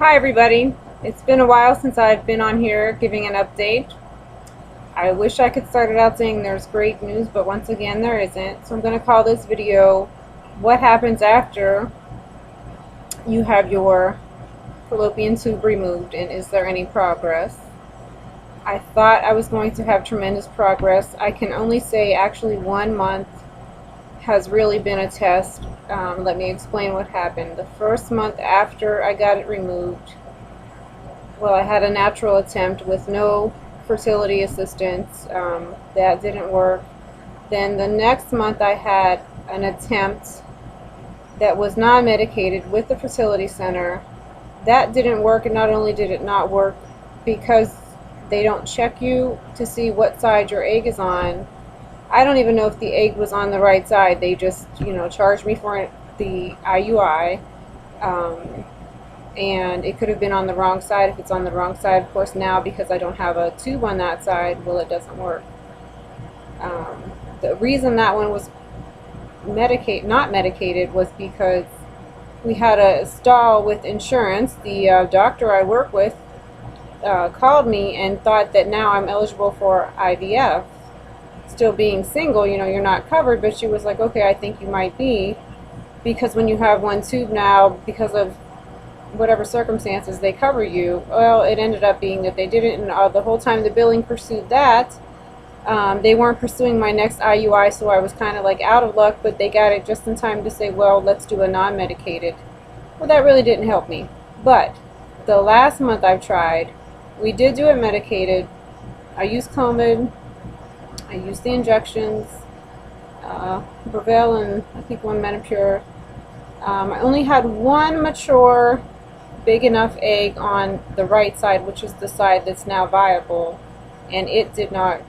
Hi everybody. It's been a while since I've been on here giving an update. I wish I could start it out saying there's great news, but once again there isn't. So I'm going to call this video what happens after you have your fallopian tube removed and is there any progress. I thought I was going to have tremendous progress. I can only say actually 1 month has really been a test. Let me explain what happened. The first month after I got it removed, well, I had a natural attempt with no fertility assistance. That didn't work. Then the next month I had an attempt that was non-medicated with the fertility center. That didn't work, and not only did it not work because they don't check you to see what side your egg is on. I don't even know if the egg was on the right side. They just, charged me for the IUI. And it could have been on the wrong side. If it's on the wrong side, of course, now because I don't have a tube on that side, well, it doesn't work. The reason that one was not medicated was because we had a stall with insurance. The doctor I work with called me and thought that now I'm eligible for IVF. Still being single, you're not covered, but she was like, okay, I think you might be, because when you have one tube now, because of whatever circumstances, they cover you. Well, it ended up being that they didn't, and the whole time the billing pursued that, they weren't pursuing my next IUI, so I was kind of like out of luck, but they got it just in time to say, well, let's do a non-medicated. Well, that really didn't help me. But the last month I've tried, we did do it medicated. I used Clomid, I used the injections, Brevel, and I think one Menopur. I only had one mature big enough egg on the right side, which is the side that's now viable, and it did not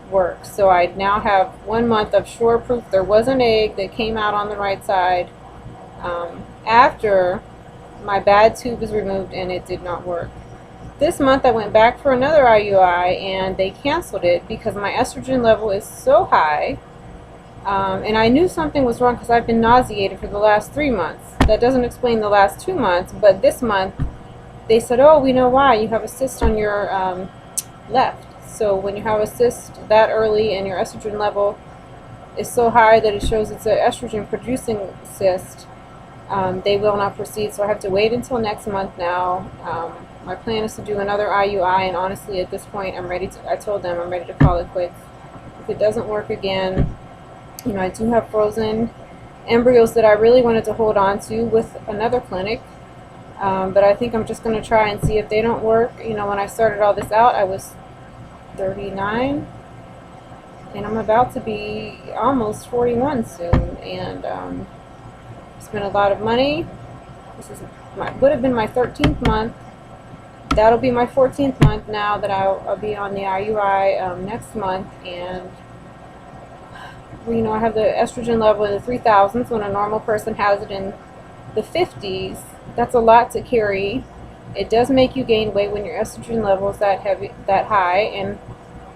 work. So I now have 1 month of sure proof there was an egg that came out on the right side after my bad tube was removed, and it did not work. This month I went back for another IUI and they canceled it because my estrogen level is so high. And I knew something was wrong because I've been nauseated for the last 3 months. That doesn't explain the last 2 months, but this month they said, oh, we know why. You have a cyst on your left. So when you have a cyst that early and your estrogen level is so high that it shows it's an estrogen producing cyst, they will not proceed. So I have to wait until next month now. My plan is to do another IUI, and honestly at this point I told them I'm ready to call it quits. If it doesn't work again, I do have frozen embryos that I really wanted to hold on to with another clinic, but I think I'm just going to try and see if they don't work. When I started all this out, I was 39, and I'm about to be almost 41 soon, and spent a lot of money. This would have been my 13th month. That'll be my 14th month now that I'll be on the IUI next month, and I have the estrogen level in the 3000s when a normal person has it in the 50s. That's a lot to carry. It does make you gain weight when your estrogen level is that high, and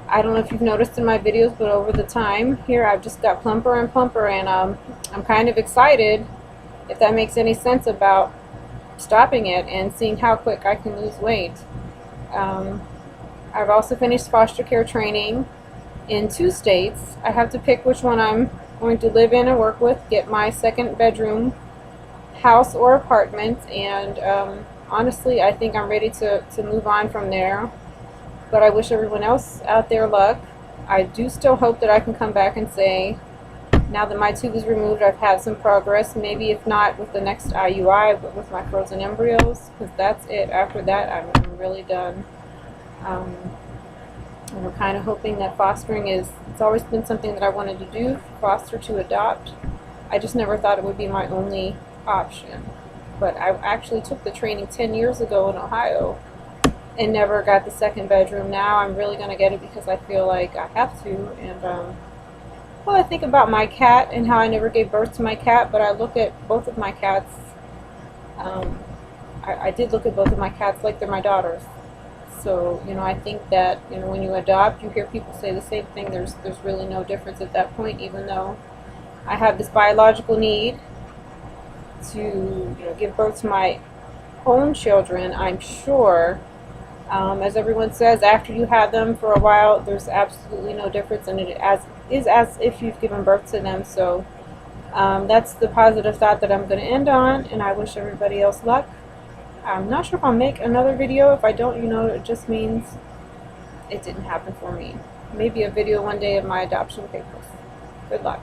I don't know if you've noticed in my videos, but over the time here I've just got plumper and plumper, and I'm kind of excited, if that makes any sense, about stopping it and seeing how quick I can lose weight. I've also finished foster care training in 2 states. I have to pick which one I'm going to live in and work with, get my second bedroom house or apartment, and honestly I think I'm ready to move on from there. But I wish everyone else out there luck. I do still hope that I can come back and say, now that my tube is removed, I've had some progress. Maybe if not with the next IUI, but with my frozen embryos, because that's it. After that, I'm really done. And we're kind of hoping that fostering it's always been something that I wanted to do, foster to adopt. I just never thought it would be my only option. But I actually took the training 10 years ago in Ohio and never got the second bedroom. Now I'm really going to get it because I feel like I have to. And well, I think about my cat and how I never gave birth to my cat, but I look at both of my cats. I did look at both of my cats like they're my daughters. So, I think that, when you adopt, you hear people say the same thing. There's really no difference at that point, even though I have this biological need to, give birth to my own children, I'm sure, as everyone says, after you have them for a while, there's absolutely no difference, and it is as if you've given birth to them. So that's the positive thought that I'm going to end on, and I wish everybody else luck. I'm not sure if I'll make another video. If I don't, it just means it didn't happen for me. Maybe a video one day of my adoption papers. Good luck.